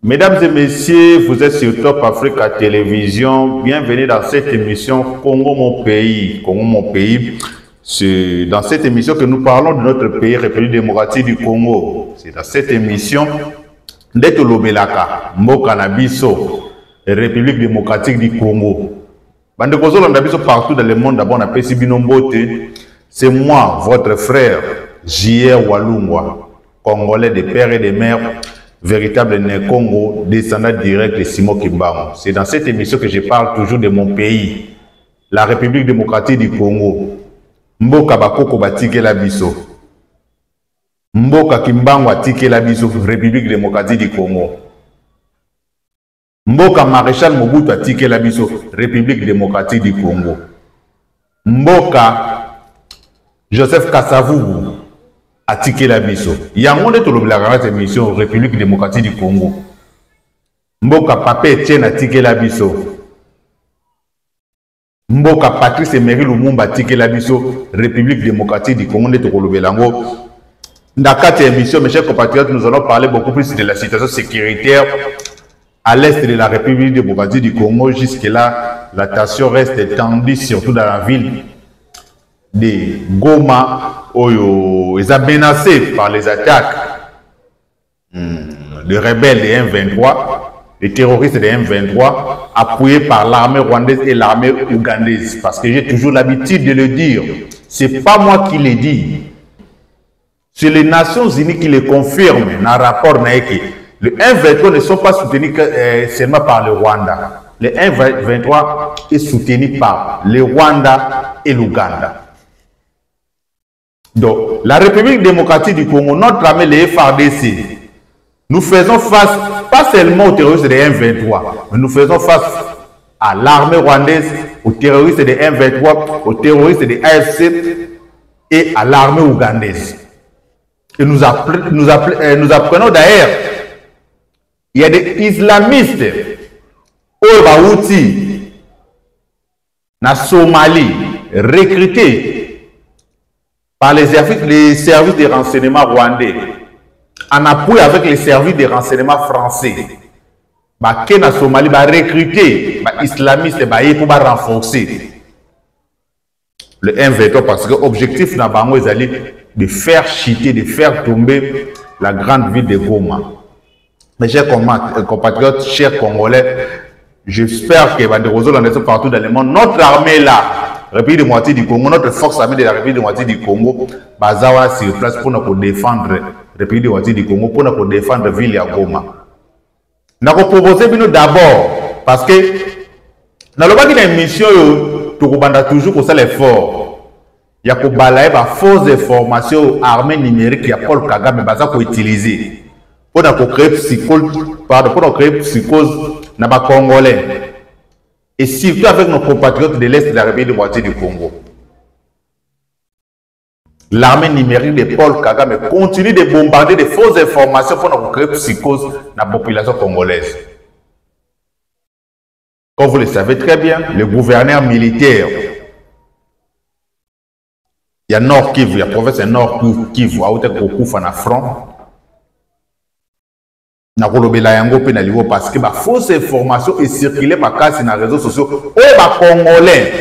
Mesdames et messieurs, vous êtes sur Top Africa Télévision. Bienvenue dans cette émission Congo mon pays. Congo mon pays. C'est dans cette émission que nous parlons de notre pays, République démocratique du Congo. C'est dans cette émission d'être l'Obelaka, Mboka Nabiso, République démocratique du Congo. Bande Kozolo Nabiso partout dans le monde, d'abord on appelle Sibinombote. C'est moi, votre frère, J.R. Walungwa, Congolais de père et de mère. Véritable né Congo, descendant direct de Simon Kimbangu. C'est dans cette émission que je parle toujours de mon pays, la République démocratique du Congo. Mboka Bakoko Batike la biso. Mboka Kimbangu Atike la biso, République démocratique du Congo. Mboka Maréchal Mobutu Atike la biso, République démocratique du Congo. Mboka Joseph Kasavubu Atike la biso. Yango nde tolobelaka cette émission République démocratique du Congo. Mboka Pape Etienne Atike la biso. Mboka Patrice Emery Lumumba Atike la biso, République démocratique du Congo nde tolobelango. Dans cette émission, mes chers compatriotes, nous allons parler beaucoup plus de la situation sécuritaire à l'est de la République démocratique du Congo. Jusque-là, la tension reste tendue, surtout dans la ville de Goma. Ils ont menacé par les attaques des rebelles de M23, les terroristes de M23, appuyés par l'armée rwandaise et l'armée ougandaise. Parce que j'ai toujours l'habitude de le dire, c'est pas moi qui le dis, c'est les Nations Unies qui le confirment dans le rapport Naïki. Les M23 ne sont pas soutenus seulement par le Rwanda. Le M23 est soutenu par le Rwanda et l'Ouganda. Donc, la République démocratique du Congo, notre armée, les FARDC, nous faisons face, pas seulement aux terroristes de M23, mais nous faisons face à l'armée rwandaise, aux terroristes de M23, aux terroristes de AFC et à l'armée ougandaise. Et nous apprenons d'ailleurs, il y a des islamistes, au Baouti, na Somalie, recrutés par les services de renseignement rwandais, en appui avec les services de renseignement français. Kena Somalie va recruter les islamistes pour renforcer le M23 parce que l'objectif n'a pas de faire chuter, de faire tomber la grande ville de Goma. Mes chers compatriotes, chers Congolais, j'espère que partout dans le monde, notre armée là, République démocratique du Congo, notre force armée de la République démocratique du Congo, basawa sur place pour nous défendre la République démocratique du Congo, pour nous défendre la ville de Goma. Nous avons proposé d'abord, parce que dans le mission, nous avons toujours pour ça l'effort. Il y a une fausse information armée numérique qui a Paul Kagame pour utiliser pour créer psychose dans les Congolais. Et surtout avec nos compatriotes de l'Est de la République démocratique du Congo. L'armée numérique de Paul Kagame continue de bombarder de fausses informations pour créer psychose dans la population congolaise. Comme vous le savez très bien, le gouverneur militaire, il y a Nord Kivu, il y a province Nord Kivu, à Outek Okufa na front. Parce que la fausse information est circulée par les réseaux sociaux. Congolais.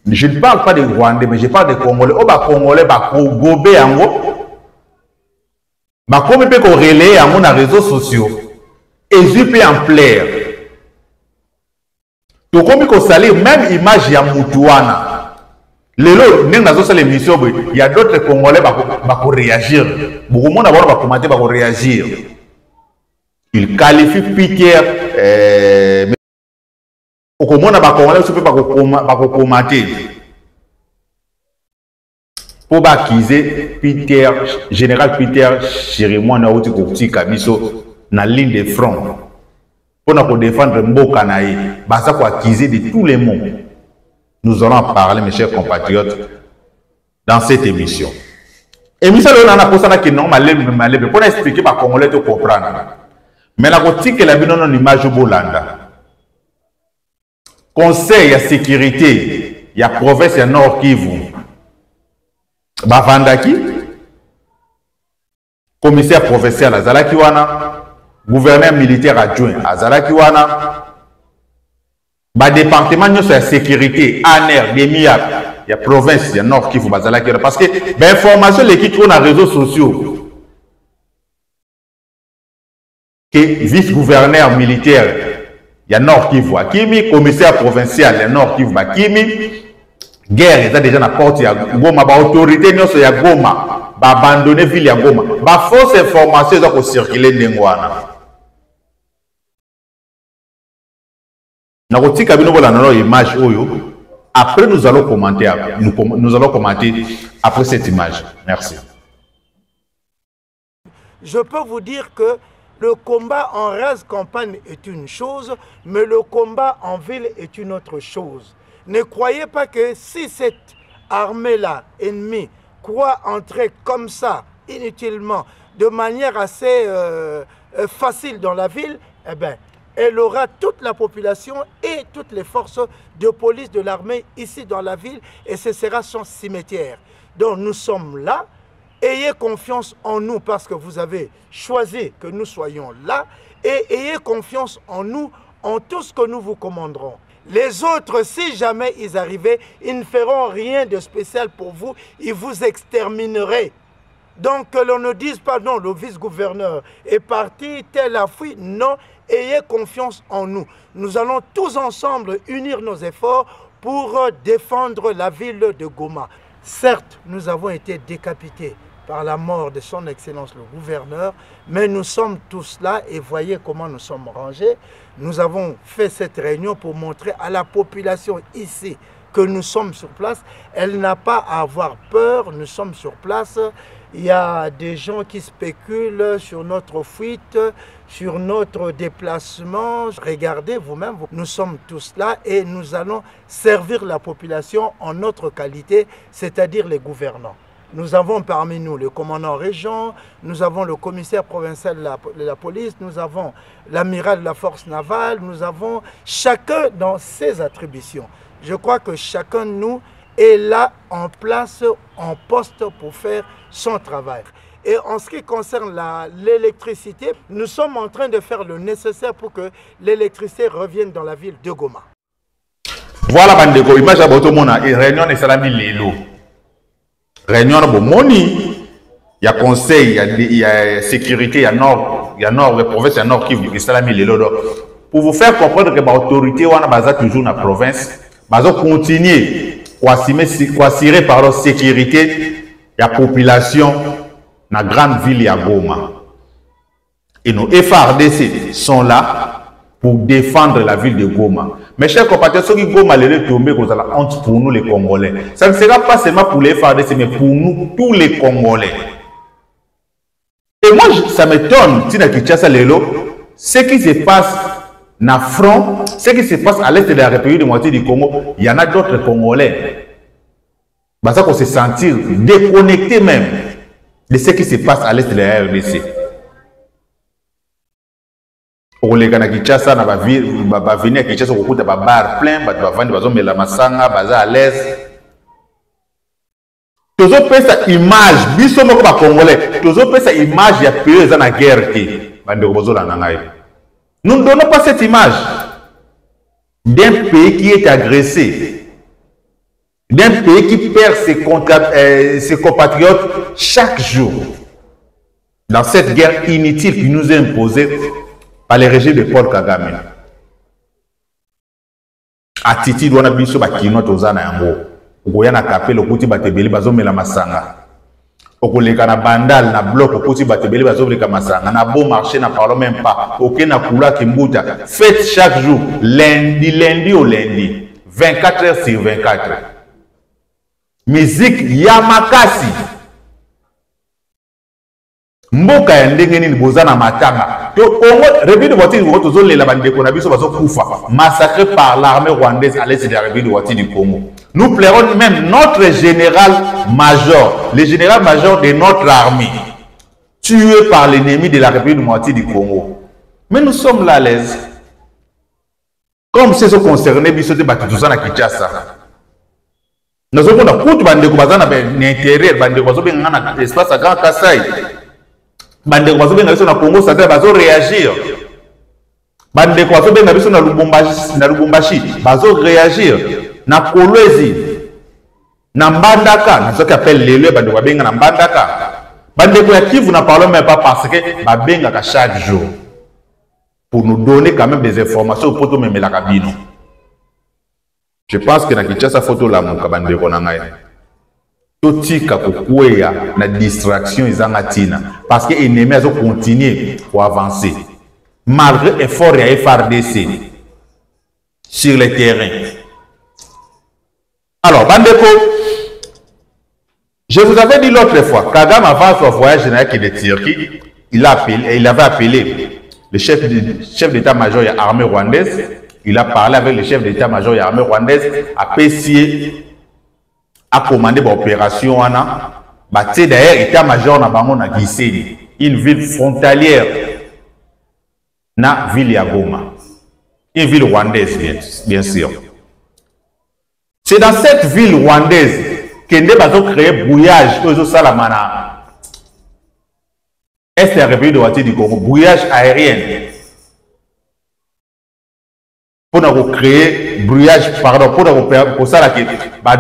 Je ne parle pas des Rwandais, mais je parle des Congolais. Les Congolais, ils gobé comme ils peuvent relayer dans les réseaux sociaux. Et ils peuvent en plaire. Donc, comme ils salir même image de Moutouana. Il y a d'autres Congolais qui vont réagir. Beaucoup de monde va commenter, va réagir. Il qualifie Peter. Beaucoup de monde va commenter. Pour accuser Peter, général Peter Chirimou na outi kokti kabiso na ligne de front. Pour défendre Mboka naï, ça pour accuser de tous les mots. Nous allons en parler, mes chers compatriotes, dans cette émission. Émission, on a posé la question, pour expliquer par Congolais de comprendre. Mais la côté que la vie non image Bolanda. Conseil à sécurité, il y a province à Nord Kivu. Bavandaki, commissaire provincial à Zalakiwana, gouverneur militaire adjoint azalaki wana ba département de la sécurité ANR DEMIAP il y a province il y a Nord Kivu bazalaki parce que ben information l'équipe sur les réseaux sociaux que vice-gouverneur militaire il y a Nord Kivu akimi commissaire provincial il y a Nord Kivu akimi guerre eza déjà na porte ya Goma ba autorité nyonso ya Goma ba abandonner ville ya Goma ba fausse information eza ko circuler ndenge wana. Image après nous allons commenter après cette image. Merci. Je peux vous dire que le combat en rase campagne est une chose, mais le combat en ville est une autre chose. Ne croyez pas que si cette armée-là, ennemie, croit entrer comme ça, inutilement, de manière assez facile dans la ville, eh bien, elle aura toute la population et toutes les forces de police de l'armée ici dans la ville et ce sera son cimetière. Donc nous sommes là, ayez confiance en nous parce que vous avez choisi que nous soyons là et ayez confiance en nous, en tout ce que nous vous commanderons. Les autres, si jamais ils arrivaient, ils ne feront rien de spécial pour vous, ils vous extermineraient. Donc que l'on ne dise pas non, le vice-gouverneur est parti, tel a fui, non. Ayez confiance en nous. Nous allons tous ensemble unir nos efforts pour défendre la ville de Goma. Certes, nous avons été décapités par la mort de son Excellence le gouverneur, mais nous sommes tous là et voyez comment nous sommes rangés. Nous avons fait cette réunion pour montrer à la population ici que nous sommes sur place. Elle n'a pas à avoir peur, nous sommes sur place. Il y a des gens qui spéculent sur notre fuite, sur notre déplacement. Regardez vous-même, nous sommes tous là et nous allons servir la population en notre qualité, c'est-à-dire les gouvernants. Nous avons parmi nous le commandant région, nous avons le commissaire provincial de la police, nous avons l'amiral de la force navale, nous avons chacun dans ses attributions. Je crois que chacun de nous est là en place, en poste pour faire son travail. Et en ce qui concerne l'électricité, nous sommes en train de faire le nécessaire pour que l'électricité revienne dans la ville de Goma. Voilà, Bandeko, image à Botomona, réunion de Salami Lelo. Réunion de Bomoni, il y a conseil, il y a sécurité, il y a nord, la province, il y a nord qui est Salami Lelo. Pour vous faire comprendre que l'autorité, on a toujours dans la province, on continue à assurer par la sécurité la population dans la grande ville de Goma. Et nos FARDC sont là pour défendre la ville de Goma. Mes chers compatriotes, ceux qui Goma les tomber, vous avez honte pour nous les Congolais. Ça ne sera pas seulement pour les FARDC, mais pour nous, tous les Congolais. Et moi, ça m'étonne, Tina Kinshasa Lelo, ce qui se passe dans le front, ce qui se passe à l'est de la République de moitié du Congo, il y en a d'autres Congolais. Bah, ça qu'on se sentir déconnecté même de ce qui se passe à l'est de la RDC. Pour les Ghana Kinshasa, na va venir à Kinshasa au côté de bar plein, va vendre bazon mais la masanga, baza à l'aise. Tous autres pays sa image, biso moko ba Congolais, tous autres pays sa image ya pays dans la guerre qui bande bozo la nangai. Nous ne donnons pas cette image d'un pays qui est agressé, d'un pays qui perd ses compatriotes chaque jour dans cette guerre inutile qui nous est imposée par le régime de Paul Kagame. Atiti doit biso ba kino tozana yango. Okoyana kapelo kuti batebeli bazomela masanga. Okoleka na bandal na bloc kuti batebeli bazomela masanga na bon marché na parlons même pas. Oké na kula kimbuta. Faites chaque jour lundi au lundi 24 heures sur 24. Musique Yamakasi. Mboka ya ndenge nini bozana matanga. To Congo, République de Ouattara du Congo, tous les bandeko na biso bazo kufa, massacrés par l'armée rwandaise à l'est de la République de Ouattara du Congo. Nous plairons même notre général-major, le général-major de notre armée, tué par l'ennemi de la République de Ouattara du Congo. Mais nous sommes là à l'aise. Comme c'est ce concerné, biso te batitusa na Kinshasa. Nous avons tout bandeko bazana ben intérieur bandeko bazo ben ngana espace à Grand Kassai. Bande kwa sobenga biso na Congo central bazo réagir. Bande kwa sobenga biso na Lubumbashi bazo réagir. Na Kolwezi na Mbandaka na ce qu'on appelle lelo bande kwa benga na Mbandaka. Bande kwa Kivu na parlons même pas parce que ba benga ka chaque jour pour nous donner quand même des informations pour tout même la cabine. Je pense que na Kinshasa photo la muka bande ko na ngai. Totika kokweya na distraction izanga tina parce que ennemi azo continuer pour avancer malgré effort ya FARDC sur le terrain. Alors bandeko, je vous avais dit l'autre fois, Kagame avant son voyage général de Turquie, il avait appelé le chef d'état-major de l'armée rwandaise, il a parlé avec le chef d'état-major de l'armée rwandaise, à PCA, a commandé l'opération d'ailleurs état-major na bango na Gisenyi, une ville frontalière na ville ya Goma, une ville rwandaise bien sûr. C'est dans cette ville rwandaise que nous avons créé brouillage aux Salamana. Est la République de Ouattara du Congo, brouillage aérien. Pour nous créer brouillage, pardon, pour ça que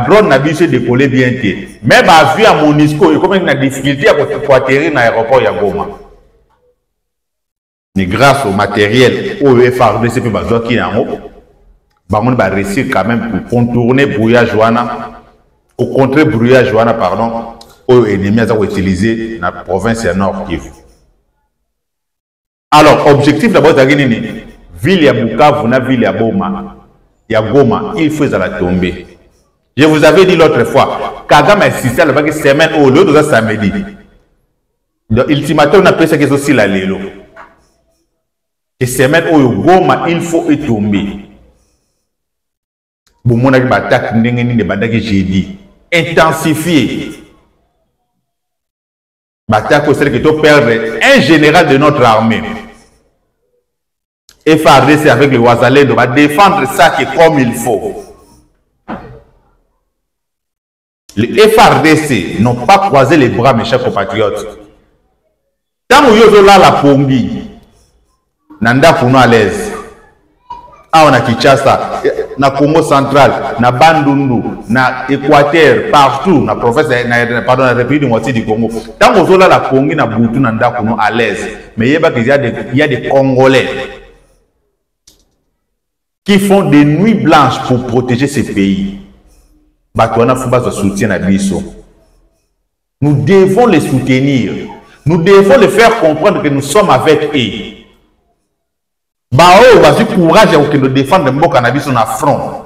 drone n'a pas décollé bien. Mais vu à Monisco, il y a une difficulté pour atterrir dans l'aéroport de Goma. Mais grâce au matériel, au FARDC, on va réussir quand même pour contourner brouillage au contrer brouillage pardon, aux ennemis à utiliser dans la province du Nord Kivu. Alors, objectif d'abord, c'est que ville ya Bukavu na ville ya Goma, il faut la tomber. Je vous avais dit l'autre fois, Kagame a insisté à la semaine au lieu de samedi. Donc, ultimatum, on appelle ça que aussi la lélo. Et semaine au Goma, il faut y tomber. Bon, mon attaque n'est j'ai dit intensifier. L'attaque au que tu perdre un général de notre armée. FARDC avec le Ouazalendo va défendre ça qui est comme il faut. Les FARDC n'ont pas croisé les bras, mes chers compatriotes. Tant que vous avez la Pongi, Nanda pour nous à l'aise. Ah, on a Kinshasa, na Congo central, na Bandundu, na Équateur, partout, na province, pardon, la République de du Congo. Tant que vous avez la Pongi, na Boutou, Nanda pour nous à l'aise. Mais il y a des Congolais qui font des nuits blanches pour protéger ces pays. Nous devons les soutenir. Nous devons les faire comprendre que nous sommes avec eux. Courage pour nous défendre le cannabis sur notre front.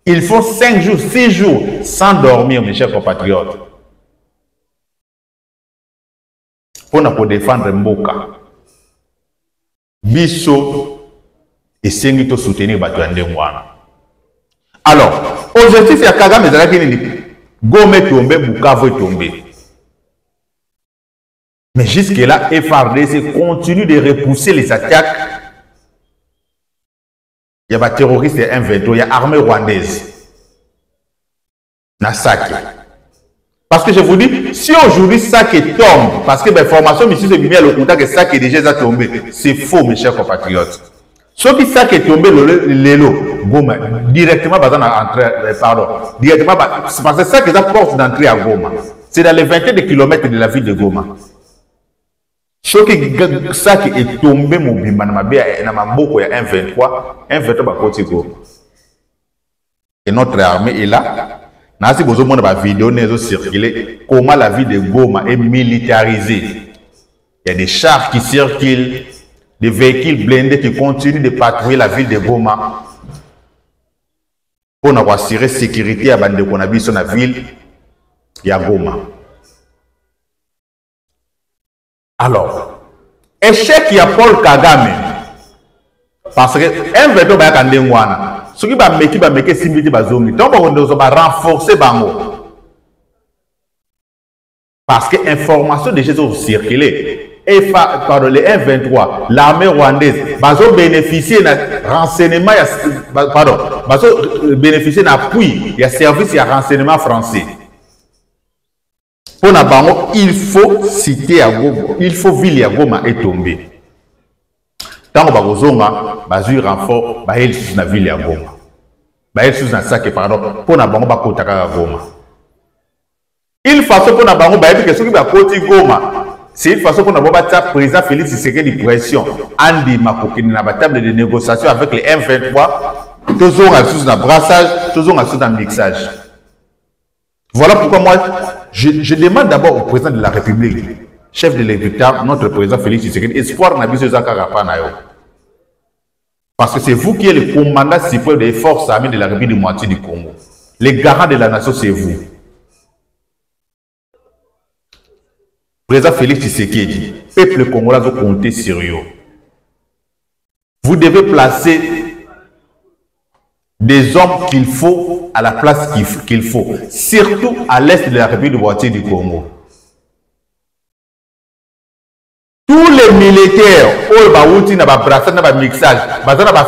Il faut 5 jours, 6 jours sans dormir, mes chers compatriotes. Pour nous défendre Mboka. Biso et Sengito soutenir Batuandengwana. Alors, objectif ya Kagame ezalaki Goma tomber, Bukavu tomber. Mais jusque-là, FARDC continue de repousser les attaques. Il y a des terroristes M23, il y a l'armée rwandaise. Nasaki. Parce que je vous dis, si aujourd'hui Sake tombe, parce que l'information ici c'est bien le contact que Sake est déjà tombé, c'est faux, mes chers compatriotes. Ce qui Sake est tombé, Goma, directement, directement, c'est parce que ça qui est la porte d'entrée à Goma. C'est dans les 21 km de la ville de Goma. Ce qui Sake est tombé, mon bimbanamabé, na mamboko ya M23 ba côté Goma. Et notre armée est là. Si vous avez une vidéo qui circulé, comment la ville de Goma est militarisée. Il y a des chars qui circulent, des véhicules blindés qui continuent de patrouiller la ville de Goma pour assurer la sécurité à bande de sur la ville de Goma. Alors, échec il y a Paul Kagame parce que M23 va kandengwana. Ce qui va me simili bazomi, donc on va renforcer bango. Parce que l'information déjà circulé. Et par les M23, l'armée rwandaise, va bénéficier d'un renseignement, pardon, va bénéficier d'un appui, il y a service, il y a renseignement français. Pour Nabango, il faut citer à Goma, il faut ville à Goma est tombée. Tant que Bagozonga, Bazui renfort, Baël sous la ville à Goma. Baël sous un sac, pardon, pour Nabango, Bakotaka à Goma. Il faut que Nabango, Baël, que ceux qui Bakoti Goma, c'est une façon qu'on a le président Félix Tshisekedi de pression. Andy Makokini na table de négociation avec les M23, toujours sous un brassage, toujours sous un mixage. Voilà pourquoi moi, je demande d'abord au président de la République, chef de l'État, notre président Félix Tshisekedi, espoir n'a pas Zakarapanayo. Parce que c'est vous qui êtes le commandant suprême des forces armées de la République du Moitié du Congo. Les garants de la nation, c'est vous. Président Félix Tshisekedi, peuple congolais doit compter sur vous. Vous devez placer des hommes qu'il faut à la place qu'il faut, surtout à l'est de la République du Moitié du Congo. Tous les militaires, mixage,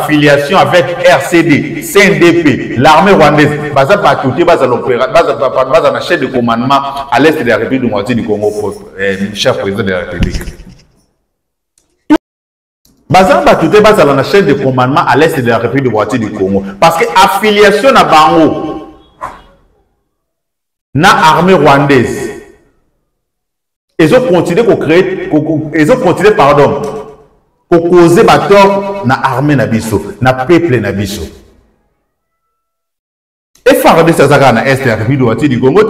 filiation avec RCD, CNDP, l'armée rwandaise, la chaîne de commandement à l'est de la République du Moitié du Congo, cher président de la République. La chaîne de commandement à l'est de la République du Moitié du Congo. Parce que affiliation à Bango, na armée rwandaise. Ils ont continué à créer, ils ont continué, pardon, à causer bateau na armée nabiso, na peuple nabiso. Et faire de ces agas na est de la République du Congo,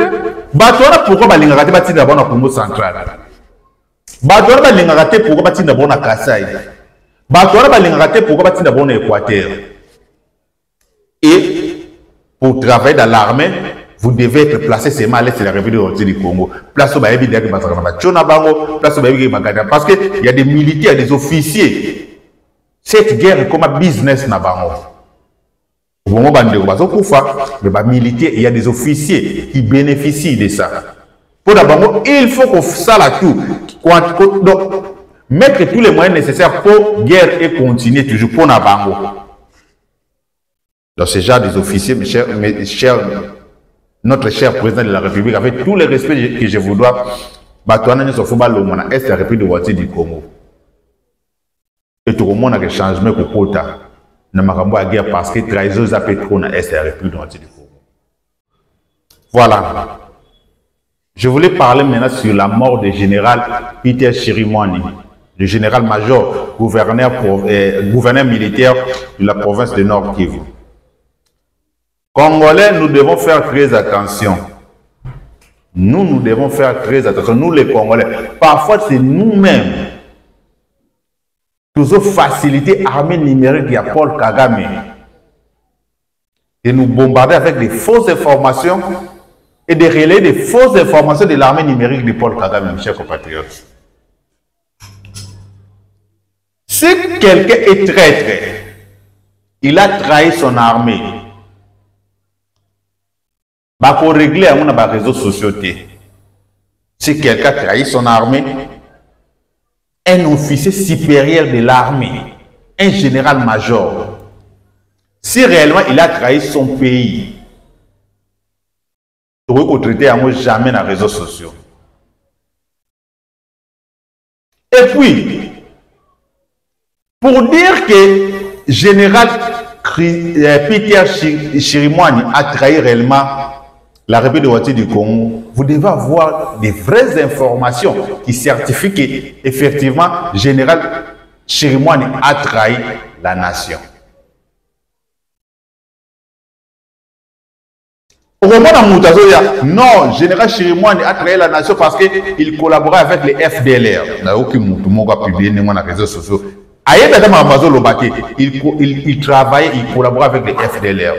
bateau na pourquoi balingate bati d'abord na Congo central. Bateau na balingate pourquoi bati d'abord na Kasaï. Bateau na balingate pourquoi bati d'abord na Équateur. Et pour travailler dans l'armée, vous devez être placé seulement à l'est de la République du Congo. Place au Baébi, parce qu'il y a des militaires, des officiers. Cette guerre est comme un business na bango. Au moment où il y a des officiers qui bénéficient de ça. Pour d'abord, il faut qu'on fasse ça tout. Donc, mettre tous les moyens nécessaires pour guerre et continuer toujours pour na bango. Donc, ce genre des officiers, mes chers, notre cher président de la République, avec tout le respect que je vous dois, Batouana ne s'offre pas le monde est la République de Moitié du Congo. Et tout le monde a changement pour quota. Ne m'a pas guerre parce que trahison a fait trop dans est la République de Moitié du Congo. Voilà. Je voulais parler maintenant sur la mort du général Peter Chirimwani, le général-major, gouverneur militaire de la province de Nord Kivu. Congolais, nous devons faire très attention. Nous devons faire très attention. Nous, les Congolais, parfois, c'est nous-mêmes qui avons facilité l'armée numérique de Paul Kagame et nous bombarder avec des fausses informations et de relayer des fausses informations de l'armée numérique de Paul Kagame, mes chers compatriotes. Si quelqu'un est traître, il a trahi son armée. Pour régler à mon réseau sociaux. Si quelqu'un trahit son armée, un officier supérieur de l'armée, un général-major, si réellement il a trahi son pays, il ne peut traiter à moi jamais dans les réseaux sociaux. Et puis, pour dire que général Peter Chirimwani a trahi réellement la République de Moitié du Congo, vous devez avoir des vraies informations qui certifient qu'effectivement, général Chirimwani a trahi la nation. Au moment où non, général Chirimwani a trahi la nation parce qu'il collaborait avec les FDLR. Tout le monde a publié dans les réseaux sociaux. Il travaillait, il collaborait avec les FDLR.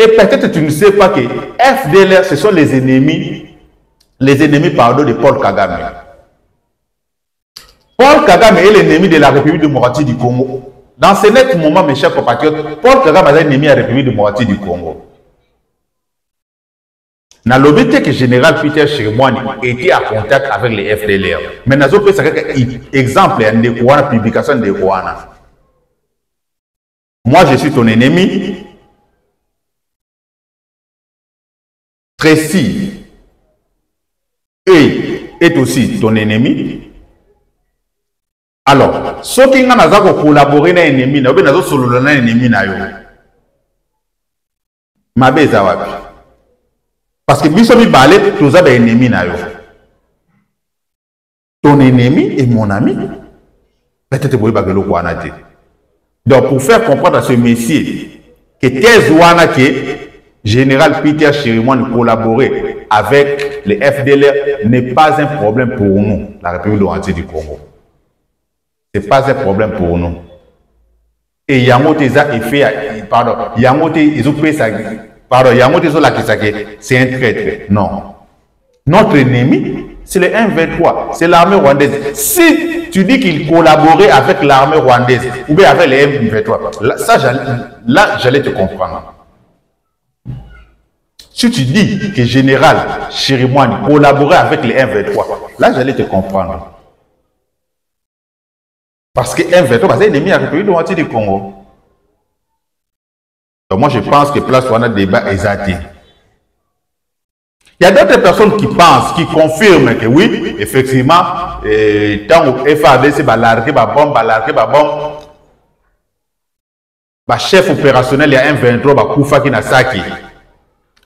Et peut-être tu ne sais pas que FDLR, ce sont les ennemis pardon, de Paul Kagame. Paul Kagame est l'ennemi de la République démocratique du Congo. Dans ce net moment, mes chers compatriotes, Paul Kagame est l'ennemi de la République démocratique du Congo. Dans l'objet que le général Peter Chirimwani était en contact avec les FDLR. Mais nous avons pris exemple de la publication de Rwanda. Moi, je suis ton ennemi. Tracy, et est aussi ton ennemi. Alors, ceux qui ont collaboré avec l'ennemi, ils ont solo l'ennemi. Parce que biso mi balé, tous les ennemis. Ton ennemi est mon ami. Peut-être que vous avez le. Donc, pour faire comprendre à ce messier que Tezouana, que Général Peter Chirimwani collaborer avec les FDLR n'est pas un problème pour nous, la République démocratique du Congo. Ce n'est pas un problème pour nous. Et Yango Teza effet, pardon, Yango Teza pardon, Yango Teza c'est un traître. Non. Notre ennemi, c'est le M23, c'est l'armée rwandaise. Si tu dis qu'il collaborait avec l'armée rwandaise ou bien avec les M23, là, j'allais te comprendre. Si tu dis que Général Chirimwani collaborait avec les M23, là, j'allais te comprendre. Parce que M23, c'est l'ennemi de la République démocratique du Congo. Donc moi, je pense que place où on a débat exact. Il y a d'autres personnes qui pensent, qui confirment que oui, effectivement, tant que FARDC va larguer ma bombe, chef opérationnel, il y a M23, va Koufa Kinasaki.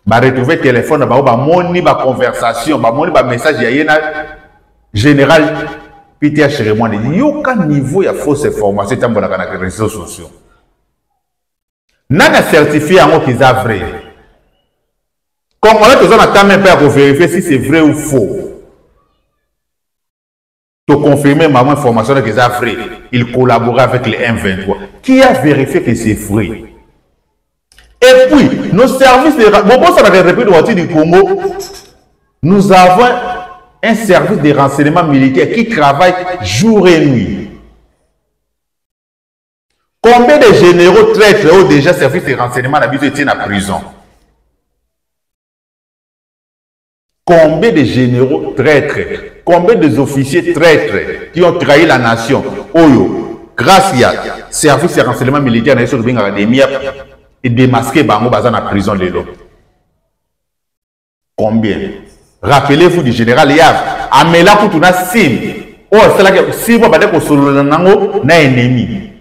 Va retrouver le téléphone, va moni, va conversation, va moni, va message, il y a général Peter Chirimwani. Il n'y a aucun niveau de fausse information dans les réseaux sociaux. N'a certifié en qu'ils sont vrais. Comme on a besoin de même pas pour vérifier si c'est vrai ou faux. Pour confirmer ma information qu'ils sont vrais, il collabore avec les M23. Qui a vérifié que c'est vrai? Et puis, nos services de la République du Congo, nous avons un service de renseignement militaire qui travaille jour et nuit. Combien de généraux traîtres ont déjà service de renseignement d'habitude en prison? Combien de généraux traîtres, combien d'officiers traîtres qui ont trahi la nation? Oyo, grâce à service de renseignement militaire, et démasquer Bango Bazan en prison de l'eau. Combien? Rappelez-vous du général Yav. Amela Koutuna Sim. Oh, c'est là que si vous avez solo nango na ennemi.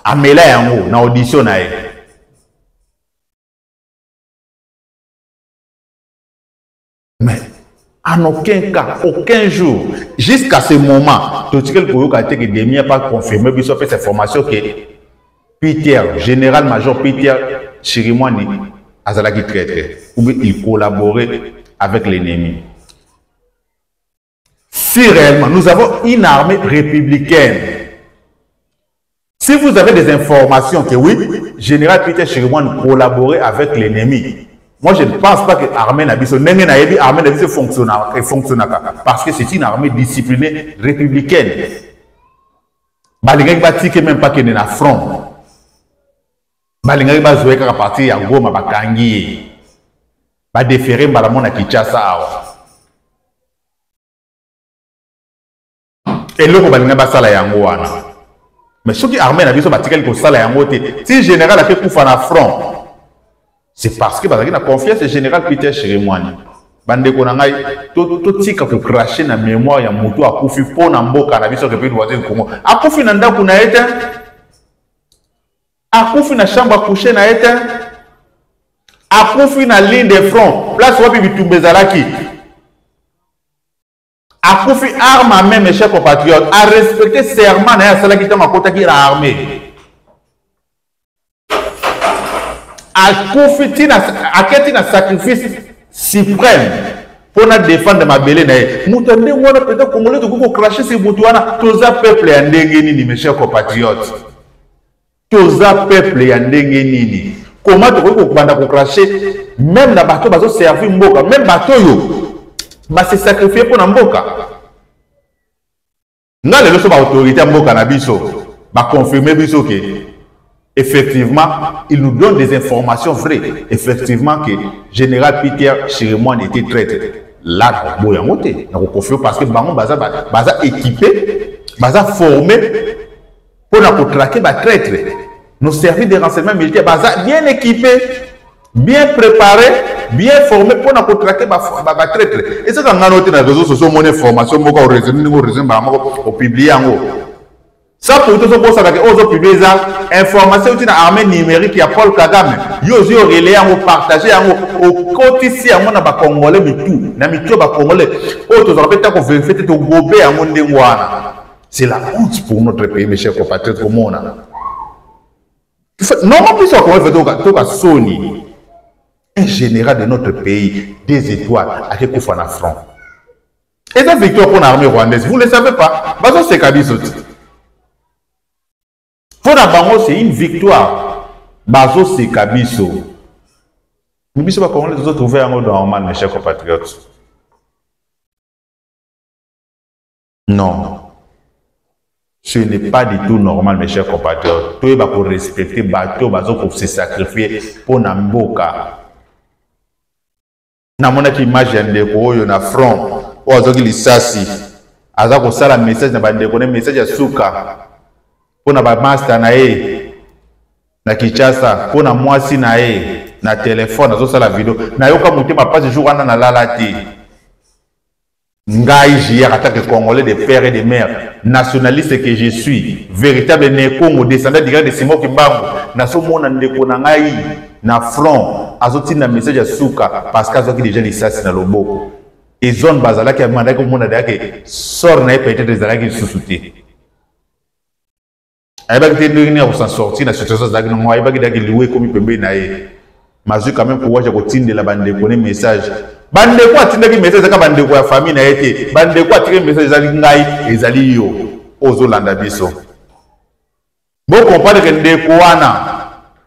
Amela yango na audition na e. Mais en aucun cas, aucun jour, jusqu'à ce moment, tout ce que le Koyo Kate Demi n'a pas confirmé, il a fait cette formation que Peter, général-major Peter Chirimwani, Azalaki traité, ou il collaborait avec l'ennemi. Si réellement nous avons une armée républicaine, si vous avez des informations que oui, général Peter Chirimwani collaborait avec l'ennemi, moi je ne pense pas que l'armée Nabiso, l'armée Nabiso fonctionne parce que c'est une armée disciplinée républicaine. Malgré que même pas qu'il y ait un front. Malgré que vous avez parti à Goma, Bakangi, va déférer Balamon à Kinshasa. Et là, vous avez basala yangoana. Mais ceux qui armés n'avaient pas tiré le sala yangote. Si le général a fait coup à front, c'est parce que vous avez confiance au général Peter Chirimwani. Bande konangai, tout tika pour cracher na mémoire ya moto a kufi pour na mboka na biso depuis le Congo. A kufi na ndaku na ete. Akufi na chambre à coucher na ete. Akufi na ligne de front. Place wapi bitumbe zalaki. Akufi arme à main, mes chers compatriotes. À respecter serment na ya salaki tama kota ki la armée. Akufi tina sacrifice suprême pour nous défendre ma belle nae. Moutande wana peut-être congolais de Google cracher ces boutouana. Tous les peuples en déguéni, mes chers compatriotes. Tous les peuples en déguéni. Comment tu peux cracher même la bateau va servir mboka, même bateau yo va se sacrifier pour mboka. Nga le leçon ba autorité mboka na biso va confirmer biso que effectivement, il nous donne des informations vraies. Effectivement, que Général Peter Chirimwani était traître. Là, on confirme parce que Bango Baza équipé, Baza formé pour nous traquer les traîtres. Nos services de renseignement militaire, Baza bien équipés, bien préparés bien formé pour na contracter ba traître. Et ça quand on na réseaux sociaux mon information moko au réseau ba moko publier yango. Ça pour tout ça ça que ozo publier ça information uti na armée numérique ya Paul Kagame. Yo zo relayer yango partager yango au quotidien yango na ba congolais mitu na mitu ba congolais. O to za peut-être ko vérifier to gobe yango ndengwana. C'est la honte pour notre pays, mes chers compatriotes, comme on a. Non, plus on va Sony, un général de notre pays, des étoiles, à qui qu'on fait un front. Et cette victoire pour l'armée rwandaise, vous ne le savez pas, c'est Kabiso. Pour la Bango, c'est une victoire. Bazo, c'est Kabiso. Nous ne savons pas comment les autres trouver un mot normal, mes chers compatriotes. Non. Ce n'est pas du tout normal, mes chers compatriotes. Tout est pour respecter, pour se sacrifier pour Namboka. Na mona ki image ya ndeko oyo na front o azoki lisasi aza ko sala message na bandeko ne message ya suka pona ba master na ye na Kinshasa pona mwasi na ye na téléphone azo sala video na yoka motema passe jour wana na lalati ngai hier en tant que Congolais de père et de mère nationaliste que je suis véritable Nekongo descendant direct de Simon Kimbangu na so mona ndeko na ngai na front azotina message ya suka parce que azoki déjà lisasi na loboko et zone bazala ki amanda ko mona dake sort na peut-être ezalaki susute ayeba ki ndenge ni s'en sortir na situation zaki no ayeba ki dake liwe komi pembe na ye mazu quand même ko wacha ko tindela bandeko ne message bandeko atindaki message zaka bandeko ya famille na yete bandeko atiki message ezali ngai ezali yo ozolanda biso bon comprendre que ndeko wana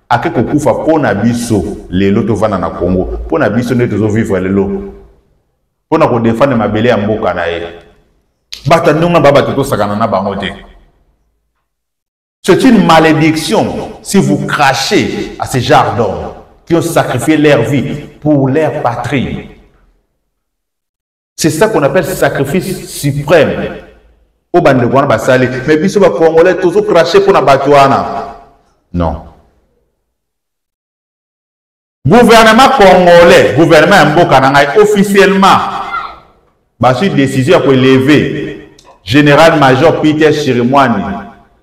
ake kokufa pona biso lelo tovana na Congo pona biso ne tozo vivre lelo pona ko défendre mabele ya mboka na ye bata ndonga baba toto sakana na bango te. C'est une malédiction si vous crachez à ces genre d'hommes qui ont sacrifié leur vie pour leur patrie. C'est ça qu'on appelle sacrifice suprême. Au bandegwana basali, mais biso ba congolais toujours craché pour na batouana. Non. Gouvernement congolais, gouvernement mboka na ngai officiellement ba su décision pour élever général-major Peter Chirimwani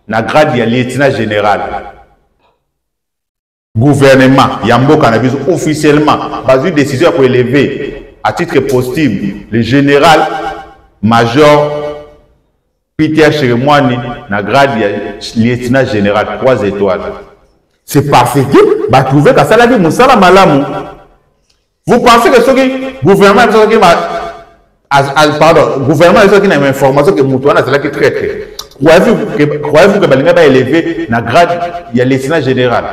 na grade ya lieutenant général. Gouvernement ya mboka na biso officiellement ba su décision pour élever à titre posthume le général-major Peter Chirimwani na grade ya lieutenant général 3 étoiles. C'est parce que bah trouver que ça la vie musala malamu. Vous pensez que ce que gouvernement pardon, gouvernement est qui n'a une information que Moutouana c'est là qui traite. Croyez-vous que Balinga va élever na grade il y a lieutenant général.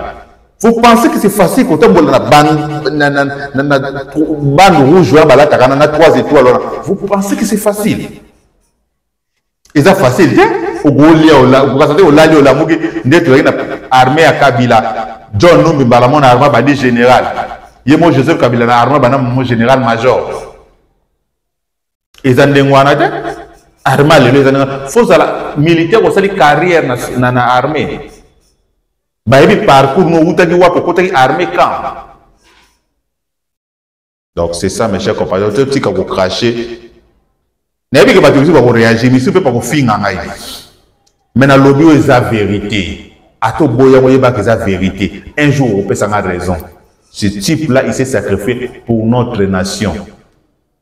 Vous pensez que c'est facile quand on la bande rouge ou la takana na 3 étoiles. Vous pensez que c'est facile? Et ça facile, au Golia au Kasate au Lali au Lamugi d'être une armée à Kabila. John Numbi Balamon armée badi général. Yemo Joseph Kabila na armée bana mon général major. Et ça ndengwana te armée les faut ça militaire ko sali carrière na armée. Baebi parcours no utaki wapo kotaki armée camp. Donc c'est ça mes chers compatriotes, petit ka ko cracher. Mais que tu vas réagir, mais tu peux pas finir. Mais dans l'objet, c'est la vérité. À tout boya, c'est la vérité. Un jour, on peut s'en avoir raison. Ce type-là, il s'est sacrifié pour notre nation.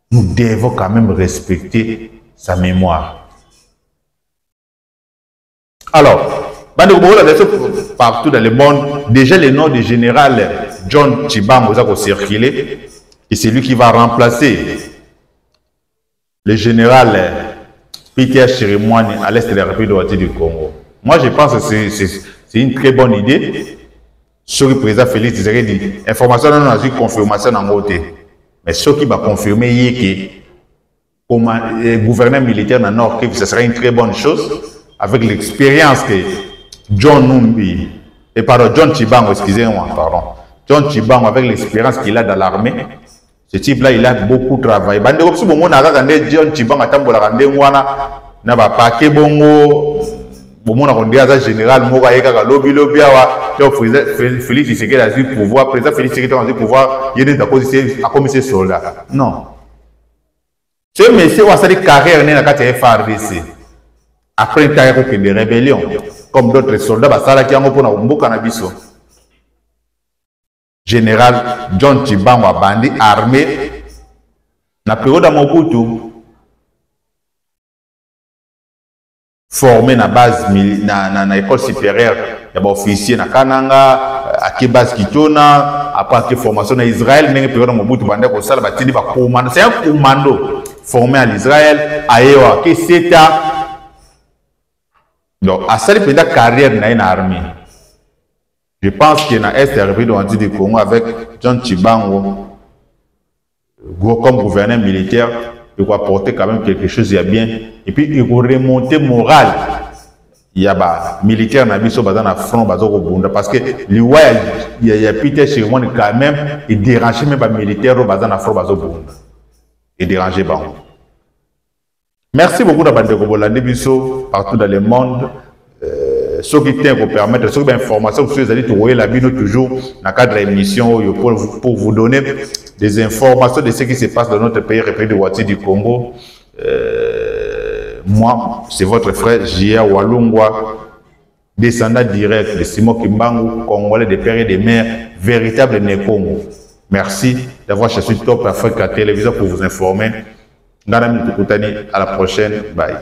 Nous devons quand même respecter sa mémoire. Alors, partout dans le monde, déjà le nom du général John Tshibambo a circulé. Et c'est lui qui va remplacer le général Peter Chirimwani à l'est de la République du Congo. Moi, je pense que c'est une très bonne idée. Sur le président Félix Tshisekedi dit, information non a eu confirmation en côté. Mais ce qui va confirmer hier que comme gouverneur militaire dans le Nord, que ce serait une très bonne chose avec l'expérience que John Numbi et pardon John Tshibambo, excusez-moi, pardon, John Tshibambo avec l'expérience qu'il a dans l'armée. Ce type-là, il a beaucoup travaillé. Bande comme si John Tshibambo atambola kande wana na ba paquet bongo Bon, on dit à général, lobby, Félix Tshisekedi a eu pouvoir, président Félix Tshisekedi a eu pouvoir, il est à commisser soldat. Non. Ce monsieur a sa carrière dans la FARDC. Après une carrière de rébellion, comme d'autres soldats, ça qui a un cannabis. Général John Tshibangwa bandi armé na période à Mobutu formé na base na école supérieure ya ba officier na Kananga à base Kitona après formation na Israël na période à Mobutu bandi ko sala batindi ba commando c'est un commando formé à l'Israël ayewa qui c'est donc à cette période carrière na une armée. Je pense qu'il y a un RP du Congo avec John Tshibangwa comme gouverneur militaire, il va apporter quand même quelque chose de bien. Et puis il va remonter moral. Il y a des militaires qui sont dans le front, parce que il y a Peter Chirmon quand même, il dérange même les militaires qui sont dans le front. Il dérange pas. Merci beaucoup d'avoir été partout dans le monde. Ce qui vous permettre, ce qui information que vous allez trouver la vidéo toujours dans le cadre de l'émission pour vous donner des informations de ce qui se passe dans notre pays, République de Ouattara du Congo. Moi, c'est votre frère J.A. Walungwa, descendant direct de Simon Kimbangu, Congolais des pères et des mères, véritable Né-Congo. Merci d'avoir cherché Top Africa Télévision pour vous informer. À la prochaine. Bye.